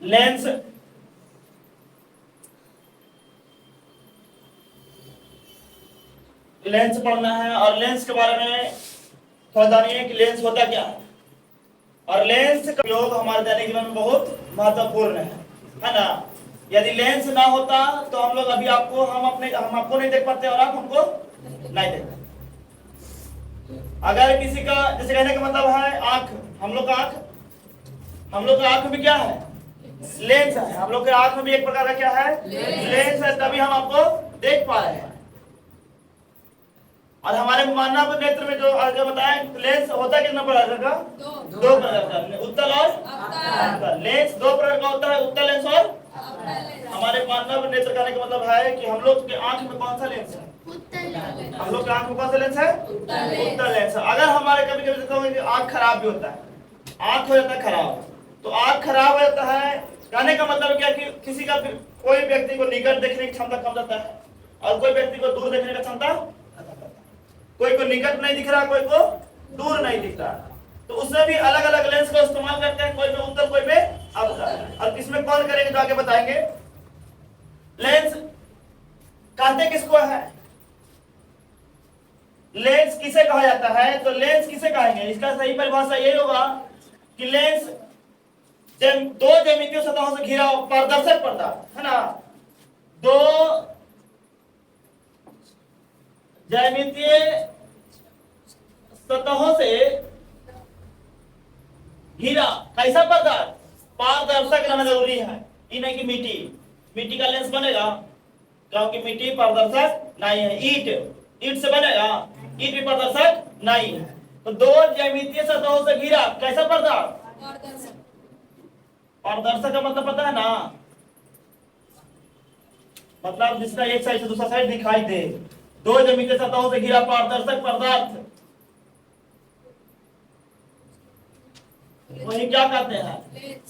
Lens lens पढ़ना है और लेंस के बारे में थोड़ा जानिए कि लेंस होता क्या है। और लेंस का उपयोग हमारे दैनिक जीवन में बहुत महत्वपूर्ण है ना। यदि लेंस ना होता तो हम लोग अभी हम आपको नहीं देख पाते और आप हमको नहीं देख पाते। अगर किसी का जैसे कहने का मतलब है आंख, हम लोग का आंख में क्या है? लेंस है। हम लोग के आंख में भी एक प्रकार का क्या है? लेंस है, तभी हम आपको देख पा रहे हैं। और हमारे मानव नेत्र में जो बताया लेंस होता है कितना प्रकार का? दो प्रकार का, उत्तल और अवतल। लेंस दो प्रकार का होता है, उत्तल लेंस और हमारे मानव नेत्र का मतलब है कि हम लोग के आंख में कौन सा लेंस है? हम लोग के आंख में कौन सा लेंस है? उत्तल लेंस। अगर हमारे कभी कभी देखा होगा आंख खराब भी होता है, आंख हो जाता है खराब, तो आंख खराब हो जाता है कहने का मतलब क्या कि किसी का कोई व्यक्ति को निकट देखने की क्षमता कम जाता है और कोई व्यक्ति को दूर देखने की क्षमता, कोई को निकट नहीं दिख रहा, कोई को दूर नहीं दिख रहा, तो उसमें भी अलग अलग लेंस का इस्तेमाल करते हैं, कोई में उत्तल कोई में अवतल। और किसमें कौन करेंगे तो आगे बताएंगे। लेंस कहते किसको है? लेंस किसे कहा जाता है? तो लेंस किसे कहेंगे, इसका सही परिभाषा यही होगा कि लेंस दो ज्यामितीय सतहों से घिरा पारदर्शक पदार्थ है ना, दो ज्यामितीय सतहों से घिरा कैसा पदार्थ? पारदर्शक रहना जरूरी है। ये नहीं कि मिट्टी का लेंस बनेगा, क्योंकि मिट्टी पारदर्शक नहीं है। ईंट से बनेगा, ईंट भी पारदर्शक नहीं है। तो दो ज्यामितीय सतहों से घिरा कैसा पदार्थ? पारदर्शक का मतलब पता है ना, मतलब जिसका एक साइड से दूसरा साइड दिखाई दे। दो ज्यामितीय सतहों से घिरा पारदर्शक पदार्थ वही क्या कहते हैं?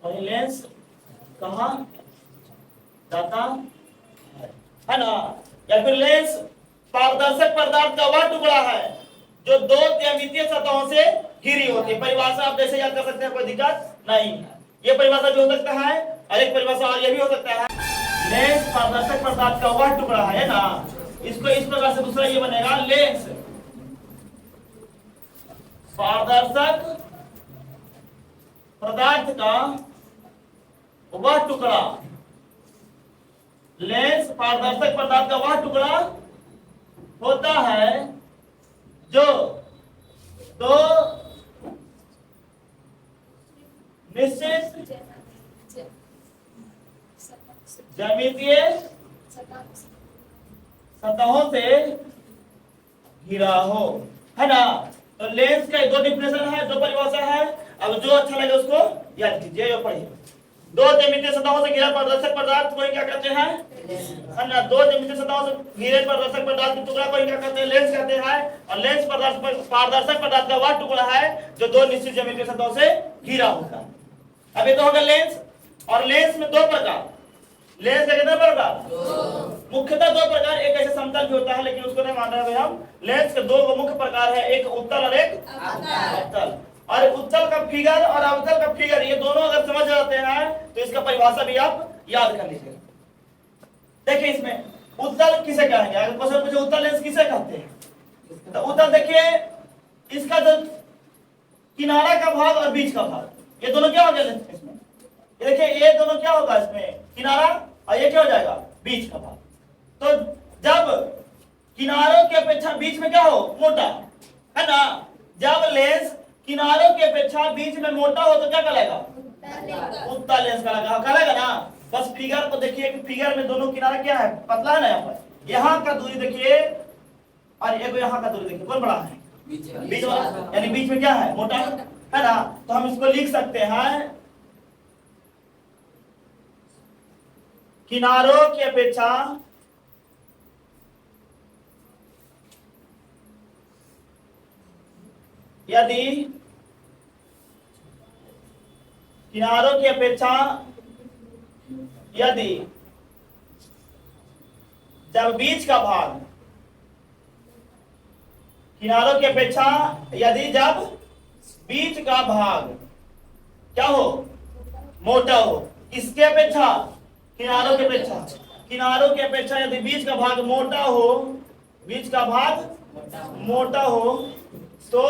वही लेंस कहा जाता है ना। या फिर लेंस पारदर्शक पदार्थ का वह टुकड़ा है जो दो ज्यामितीय सतहों से घिरी होती है। परिभाषा आप जैसे याद कर सकते हैं, कोई दिक्कत नहीं है। ये परिभाषा भी हो सकता है और एक परिभाषा और ये भी हो सकता है, लेंस पारदर्शक पदार्थ का वह टुकड़ा है ना। इसको इस प्रकार से दूसरा ये बनेगा, लेंस पारदर्शक पदार्थ का वह टुकड़ा, लेंस पारदर्शक पदार्थ का वह टुकड़ा होता है जो दो निश्चित ज्यामितीय सतहों से घिरा हो, है ना। तो लेंस का दो डिफिनेशन है, दो परिभाषा है। अब जो अच्छा लगे उसको याद कीजिए या पढ़िए। दो ज्यामितीय सतहों से घिरा पारदर्शक पदार्थ को क्या कहते हैं? है ना। दो ज्यामितीय सतहों से घिरे पारदर्शक पदार्थ के टुकड़ा को क्या कहते हैं? लेंस कहते हैं। और लेंस पारदर्शक पदार्थ का वह टुकड़ा है जो दो निश्चित ज्यामितीय सतहों से घिरा होता है। अब ये तो होगा लेंस। और लेंस में दो प्रकार, लेंस का कितना प्रकार? मुख्यतः दो प्रकार। एक ऐसे समतल भी होता है लेकिन उसको नहीं मान रहे हैं हम। लेंस के दो मुख्य प्रकार है, एक उत्तल और एक अवतल। और उत्तल का फिगर और अवतल का फिगर ये दोनों अगर समझ जाते हैं तो इसका परिभाषा भी आप याद कर लीजिए। देखिए इसमें उत्तल किसे कहेंगे, अगर क्वेश्चन पूछे उत्तल लेंस किसे कहते हैं, तो उत्तल देखिए इसका जो किनारा का भाग और बीच का भाग, ये दोनों क्या हो गया इसमें? देखिए ये दोनों क्या होगा इसमें? किनारा, और ये क्या हो जाएगा? बीच का भाग। तो जब किनारों की अपेक्षा बीच में क्या हो? मोटा, है ना। जब लेंस किनारों की अपेक्षा बीच में मोटा हो तो क्या कहलाएगा? उत्तल लेंस कहलाएगा ना। बस फिगर को देखिए कि फिगर में दोनों किनारा क्या है? पतला है ना। यहाँ पर यहाँ का दूरी देखिए और एक यहाँ का दूरी देखिए, कौन बड़ा है? बीच वाला, यानी बीच में क्या है? मोटा, है ना। तो हम इसको लिख सकते हैं किनारों की अपेक्षा यदि किनारों की अपेक्षा यदि जब बीच का भाग किनारों की अपेक्षा यदि जब बीच का भाग क्या हो, मोटा हो। इसके अपेक्षा, किनारों के अपेक्षा, किनारों के अपेक्षा यदि बीच का भाग मोटा हो, बीच का भाग मोटा हो तो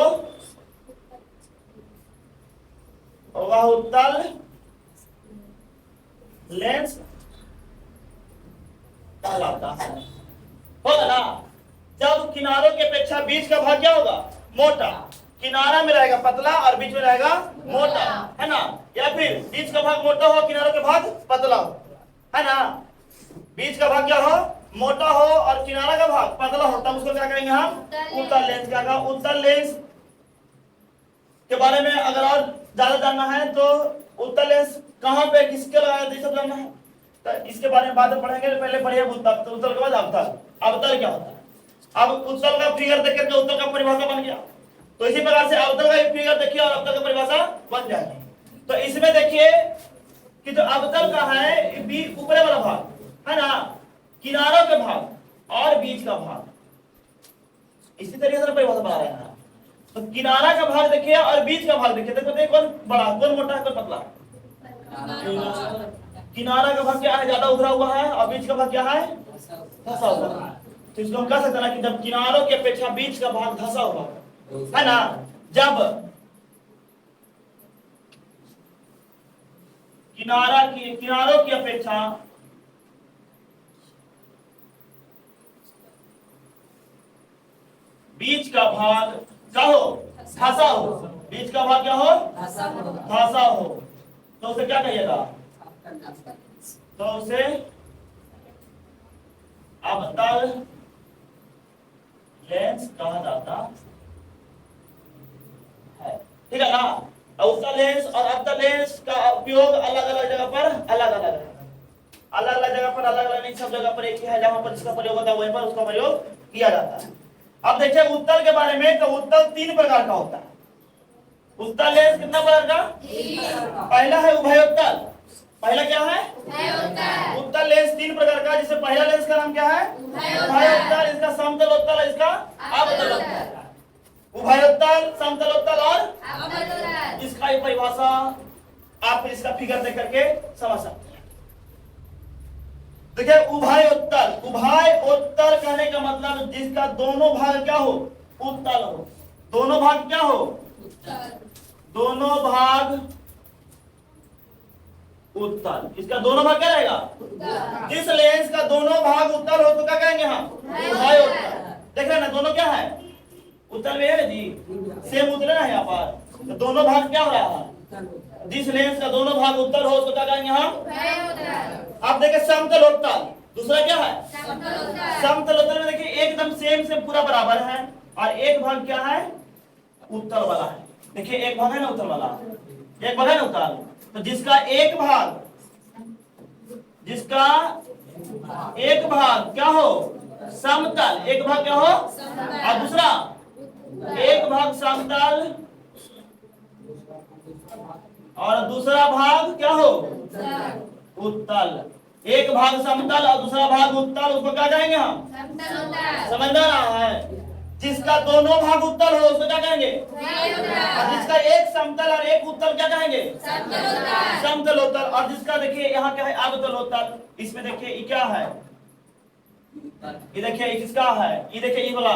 वह उत्तल लेंस कहलाता है। होगा ना। जब किनारों के अपेक्षा बीच का भाग क्या होगा, मोटा, किनारा में रहेगा पतला और बीच में रहेगा मोटा, है ना। या फिर बीच का भाग मोटा हो, किनारों के भाग पतला हो, है ना। बीच का भाग क्या हो, मोटा हो और किनारा का भाग पतला हो, तब उसको क्या कहेंगे हम, उत्तल लेंस। क्या कहा, उत्तल लेंस के बारे में अगर और ज्यादा जानना है तो उत्तल लेंस कहां पे किसके लगाया जाता है सब जानना है तो इसके बारे में बाद में पढ़ेंगे। पहले पढ़िए उत्तल के बाद अवतल। अवतल क्या होता है, अब उत्तल का फिगर देख करके उत्तल का परिभाषा बन गया, तो इसी प्रकार से अवतल का फिगर देखिए और अवतल का परिभाषा बन जाएगी। तो इसमें देखिए कि जो अवतल का है ऊपरे वाला भाग है ना, किनारों के भाग और बीच का भाग, इसी तरीके से परिभाषा बना रहे हैं। तो किनारा का भाग देखिए और बीच का भाग देखिए, देखो कौन बड़ा, कौन मोटा है, कौन पतला। किनारा का भाग क्या है, ज्यादा उभरा हुआ है, और बीच का भाग क्या है, धंसा हुआ है। तो इसको हम कह सकते हैं ना कि जब किनारों की अपेक्षा बीच का भाग धंसा हुआ है ना, जब किनारों की अपेक्षा बीच का भाग क्या हो, धंसा हो, बीच का भाग क्या हो, धंसा हो, तो उसे क्या कहिएगा, तो उसे अवतल लेंस कहा जाता है। ठीक है ना। अवतल लेंस और अवतल लेंस का उपयोग अलग अलग जगह पर अलग अलग जगह पर अलग अलग नहीं, सब जगह पर एक ही है, जहां पर इसका प्रयोग होता है वहीं पर उसका प्रयोग किया जाता है। अब देखिए उत्तल के बारे में, तो उत्तल 3 प्रकार का होता है। उत्तल लेंस कितना प्रकार का, पहला है उभयोत्तल। पहला क्या है, उत्तल लेंस 3 प्रकार का, जिससे पहला लेंस का नाम क्या है, उभयोत्तल, इसका समतलोत्तल, इसका अवतलोत्तल। उभयोत्तल, समतलोत्तल और अवतलोत्तल, इसका ही परिभाषा आप इसका फिगर देख करके समझ सकते हैं। देखिए उभयोत्तल, उभयोत्तल कहने का मतलब जिसका दोनों भाग क्या हो, उत्तल हो। दोनों भाग क्या हो, दोनों भाग उत्तल। इसका दोनों भाग क्या रहेगा, जिस लेंस का दोनों भाग उत्तल हो तो क्या कहेंगे हम, उभयोत्तल। देख रहे हैं ना, दोनों क्या है, उत्तल में है ना जी, सेम उतरे ना यहाँ पर, तो दोनों भाग क्या हो रहा है, जिस लेंस का दोनों भाग उत्तल हो तो क्या कहेंगे हम। आप देखिए समतलोत्तल, दूसरा क्या है, समतलोत्तल में देखिए एकदम सेम पूरा बराबर है, और एक भाग क्या है, उत्तल वाला है। देखिए एक भाग है ना उत्तल वाला, एक भाग है ना उत्तल, तो जिसका एक भाग क्या हो, समतल, एक भाग क्या हो, और दूसरा एक भाग समतल और दूसरा भाग क्या हो, उत्तल। एक भाग समतल और दूसरा भाग उत्तल, उसको क्या कहेंगे हम, समझ में आ रहा है। जिसका दोनों भाग उत्तल हो उसको क्या कहेंगे, और जिसका एक समतल और एक उत्तल क्या कहेंगे, समतलोत्तल। और जिसका देखिए यहाँ क्या है, अवतलोत्तल। इसमें देखिए ये क्या है, ये देखिए ये किसका है, ये देखिए ये वाला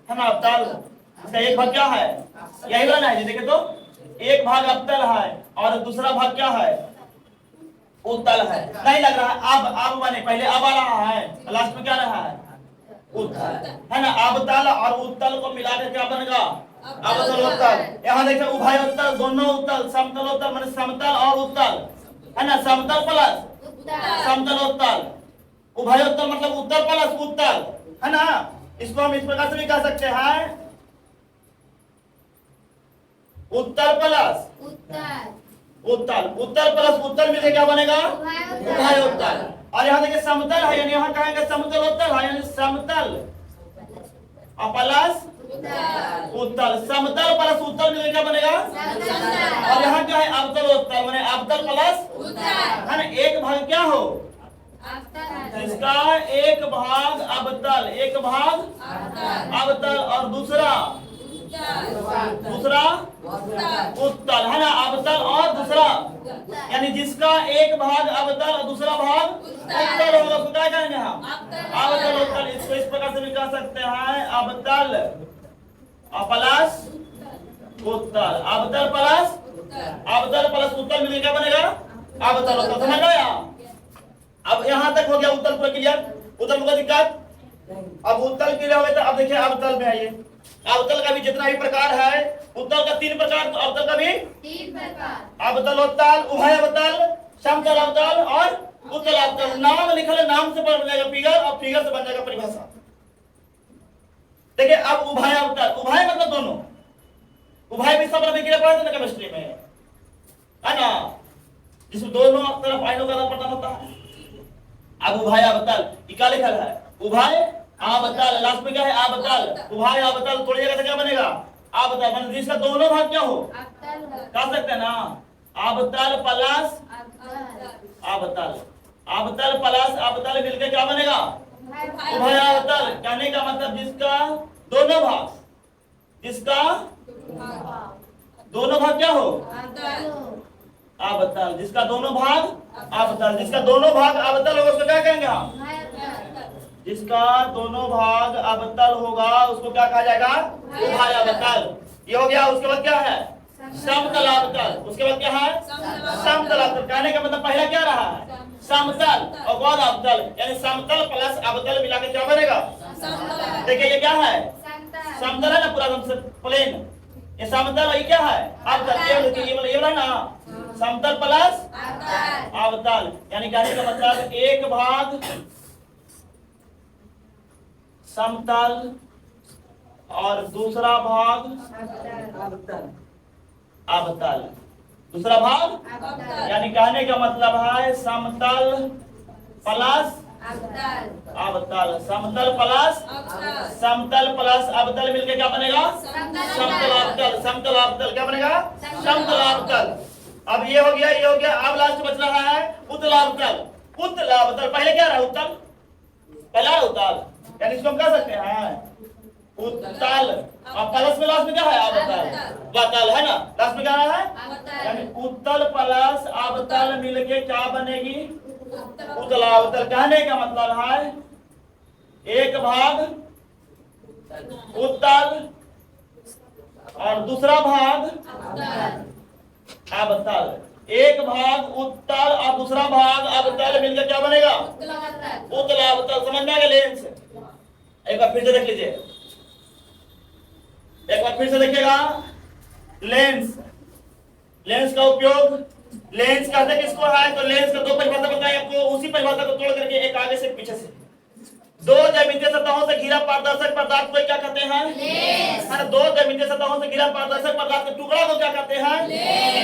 है ना अवतल, इसका एक भाग क्या है, यही वाला है। देखिए तो एक भाग अवतल है और दूसरा भाग क्या है, उत्तल है। नहीं लग रहा है, अब माने पहले अब आ रहा है, लास्ट में क्या रहा है, उत्तल, है ना। अवतल और उत्तल को मिलाकर क्या बनेगा, अवतलोत्तल। यहाँ देखिए उभयोत्तल, दोनों उत्तल, समतलोत्तल माने समतल और उत्तल, है ना, समतल प्लस समतलोत्तल। उभयोत्तल मतलब उत्तल प्लस उत्तल, है ना। इसको हम इस प्रकार से भी कह सकते हैं, उत्तल प्लस उत्तल, उत्तल प्लस उत्तल मिलके क्या बनेगा, उभयोत्तल। और यहाँ देखिए समतल है, यानी यहाँ कहेंगे समतलोत्तल है, यानी समतल और प्लस उत्तल, समतल प्लस उत्तल मिलके क्या बनेगा, और यहाँ क्या है, अवतलोत्तल माने अवतल प्लस, है ना। एक भाग क्या हो, इसका एक भाग अवतल, एक भाग अवतल और दूसरा उत्तल, है ना, अवतल और दूसरा यानी जिसका एक भाग अवतल और दूसरा भाग उत्तल होगा उसको क्या कहेंगे हम? अवतल उत्तल। इसको इस प्रकार से भी कह सकते हैं अवतल प्लस उत्तल, अवतल प्लस उत्तल मिलकर क्या बनेगा? अवतल उत्तल। समझ लो यार, अब यहां तक हो गया उत्तल पूरा क्लियर। उत्तल में दिक्कत, अब उत्तल क्लियर हो गया तो अब देखिए अवतल में आइए। अवतल का भी जितना भी प्रकार है, उत्तल का 3 प्रकार, तो अवतल का भी 3 प्रकार, अवतल उत्तल, उभय अवतल, समतल अवतल और उत्तल अवतल। नाम लिखा है, नाम से बन जाएगा फिगर और फिगर से बन जाएगा परिभाषा। देखिए अब उभय अवतल, उभय मतलब दोनों, उभय भी सब रखे पढ़ा था ना केमिस्ट्री में, है ना, जिसमें दोनों तरफ आयनों का आदान प्रदान होता है। अब उभय अवतल क्या लिखा है? उभय अवतल, लास्ट में क्या है? अवतल, उभय अवतल तोड़ जगह से क्या बनेगा? अवतल, मतलब जिसका दोनों भाग क्या हो? कह सकते हैं ना, अवतल प्लस अवतल, अवतल प्लस अवतल मिलकर क्या बनेगा? उभय अवतल। कहने का मतलब जिसका दोनों भाग, जिसका दोनों भाग क्या हो? अवतल, जिसका दोनों भाग अवतल, जिसका दोनों भाग अवतल होगा उसको क्या कहेंगे हम? जिसका दोनों भाग अवतल होगा उसको क्या कहा जाएगा? उभय अवतल। ये हो गया। उसके बाद क्या है? समतल अवतल। उसके बाद क्या है? समतल अवतल। कहने का मतलब पहला क्या रहा है? समतल और बाद अवतल, यानी समतल प्लस अवतल मिला के क्या बनेगा? देखिए ये क्या है? समतल है ना, पूरा एकदम से प्लेन, ये समतल, ये क्या है? अवतल। ये वाला ना समतल प्लस अवतल, यानी कहने का मतलब एक भाग समतल और दूसरा भाग अवतल, दूसरा भाग, यानी कहने का मतलब है समतल प्लस अवतल, समतल प्लस अवतल मिलकर क्या बनेगा? समतल अवतल। समतल अवतल क्या बनेगा? समतल अवतल। अब ये हो गया, ये हो गया। अब लास्ट बच रहा है उत्तल अवतल। उत्तल अवतल, पहले क्या रहा? उत्तल, पहला उत्तल, यानी इसको हम कह सकते हैं उत्तल, और प्लस में लास्ट में क्या है? अवतल, अवतल है ना, लास्ट में क्या है? यानी उत्तल प्लस अवतल मिलके क्या बनेगी? उत्तल अवतल। कहने का मतलब है एक भाग उत्तल और दूसरा भाग अवतल, एक भाग उत्तल और दूसरा भाग अवतल मिलकर क्या बनेगा? उत्तल अवतल। समझ में आ गया? लेंस एक बार फिर से देख लीजिए, एक बार फिर से देखिएगा। लेंस, लेंस का उपयोग, लेंस कहते किसको है? तो लेंस का 2 परिभाषा बताएं आपको, उसी परिभाषा को तोड़ करके एक आगे से पीछे से। 2 ज्यामितीय सतहों से घिरा पारदर्शक पदार्थ को क्या कहते हैं? लेंस। 2 ज्यामितीय सतहों से घिरा पारदर्शक पदार्थ के टुकड़ा को क्या कहते हैं?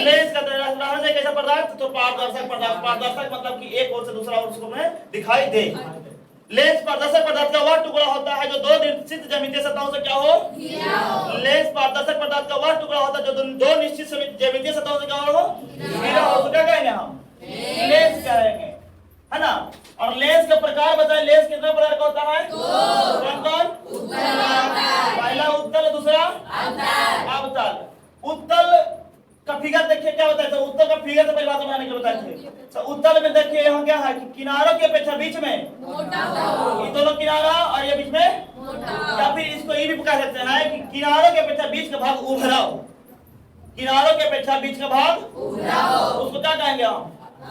लेंस कहते हैं। उदाहरण से कैसा पदार्थ? तो पारदर्शक पदार्थ। पारदर्शक मतलब कि एक ओर से दूसरा ओर उसको में दिखाई दे। लेंस पारदर्शक पदार्थ का वह टुकड़ा होता है जो 2 निश्चित ज्यामितीय सतहों से क्या हो? घिरा हो। लेंस पारदर्शक पदार्थ का वह टुकड़ा होता है जो 2 निश्चित ज्यामितीय सतहों से क्या हो? घिरा हो। तो क्या कहेंगे हम? लेंस कहेंगे, है ना। और लेंस का प्रकार बताएं, लेंस कितने प्रकार का होता है? 2। पहला उत्तल, दूसरा अवतल। उत्तल का फिगर देखिए क्या बताया था? उत्तल का फिगर से परिभाषा बनाने के लिए बताए थे। तो उत्तल में देखिए यहाँ क्या है कि किनारों की अपेक्षा बीच में मोटा हो, ये दोनों किनारा और ये बीच में मोटा, या फिर इसको ये भी कह सकते हैं कि किनारों की अपेक्षा बीच का भाग उभरा हो। किनारों की अपेक्षा बीच का भाग उभरा हो, उसको क्या कहेंगे हम? है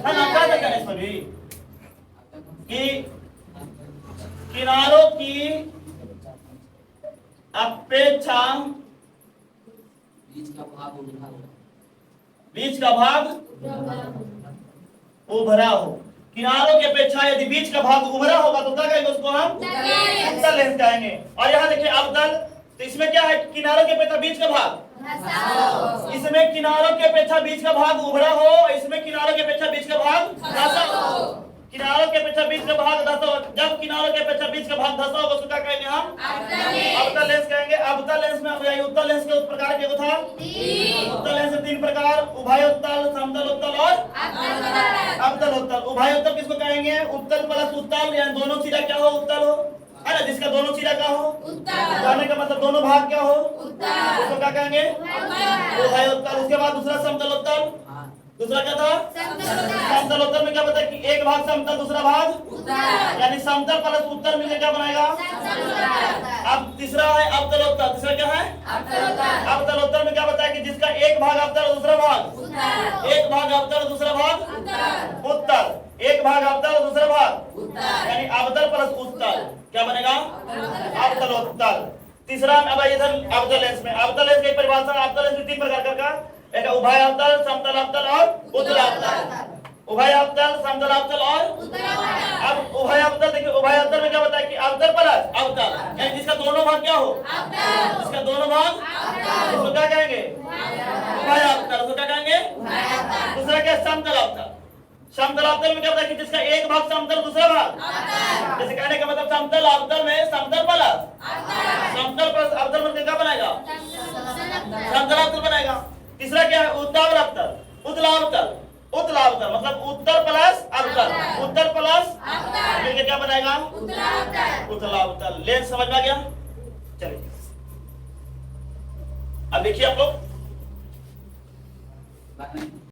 ना, क्या कहते हैं इसमें भी कि किनारों की अपेक्षा बीच का भाग उभरा हो। किनारों की अपेक्षा यदि बीच का भाग उभरा होगा तो क्या कहेंगे उसको हम? उत्तल लेंस कहेंगे। और यहाँ देखिए अवतल, तो इसमें क्या है? किनारों की अपेक्षा बीच का भाग, इसमें किनारों की अपेक्षा बीच का भाग उभरा हो, इसमें किनारों की अपेक्षा बीच का भाग धंसा हो। किनारों के अपेक्षा बीच का भाग धंसा हो, जब किनारों के अपेक्षा बीच का भाग धंसा होगा उसको क्या कहेंगे हम? अवतल लेंस कहेंगे। अवतल लेंस में उत्तल लेंस के उस प्रकार के था, उत्तल लेंस 3 प्रकार, उभय उत्तल, समतल उत्तल और अवतल उत्तल। उभय उत्तल किसको कहेंगे? उत्तल प्लस उत्तल, यानी दोनों सिरा क्या हो? उत्तल हो, है ना, जिसका दोनों सिरा क्या हो? उत्तल। कहने का मतलब दोनों भाग क्या हो? उत्तल। उसको क्या कहेंगे? उभय उत्तल। उसके बाद दूसरा समतल उत्तल, दूसरा क्या था? समतल उत्तर में क्या बताया कि एक भाग समतल दूसरा भाग यानी समतल प्लस उत्तर मिलकर क्या बनाएगा? अब तीसरा है अवतल उत्तर। तीसरा क्या है? अवतल उत्तर में क्या बताया कि जिसका एक भाग अवतल और दूसरा भाग एक भाग अवतल और दूसरा भाग उत्तर एक भाग अवतल और दूसरा भाग यानी अवतल प्लस उत्तर क्या बनेगा? अवतल उत्तर। तीसरा अब इधर अवतल लेंस में अवतल लेंस की परिभाषा अवतल लेंस में तीन प्रकार का एक उभय अवतल, समतल अवतल और उत्तल अवतल। उभय अवतल, समतल अवतल और अब उभय अवतल देखिए उभय अवतल में क्या बताया कि अवतल प्लस अवतल यानी जिसका दोनों भाग क्या हो? जिसका दोनों भाग उसको क्या कहेंगे? उभय अवतल। उसको क्या कहेंगे? दूसरा क्या? समतल अवतल। समतल अवतल में क्या बताया कि जिसका एक भाग समतल दूसरा भाग जैसे कहने का मतलब समतल अवतल में समतल प्लस अवतल में क्या बनाएगा? समतल अवतल बनेगा। तीसरा क्या है? उत्तल अवतल। उत्तलावतल मतलब उत्तर प्लस अवतल मिलकर क्या बनाएगा? उत्तलावतल। लेंस समझ में आ गया? चलिए अब देखिए आप लोग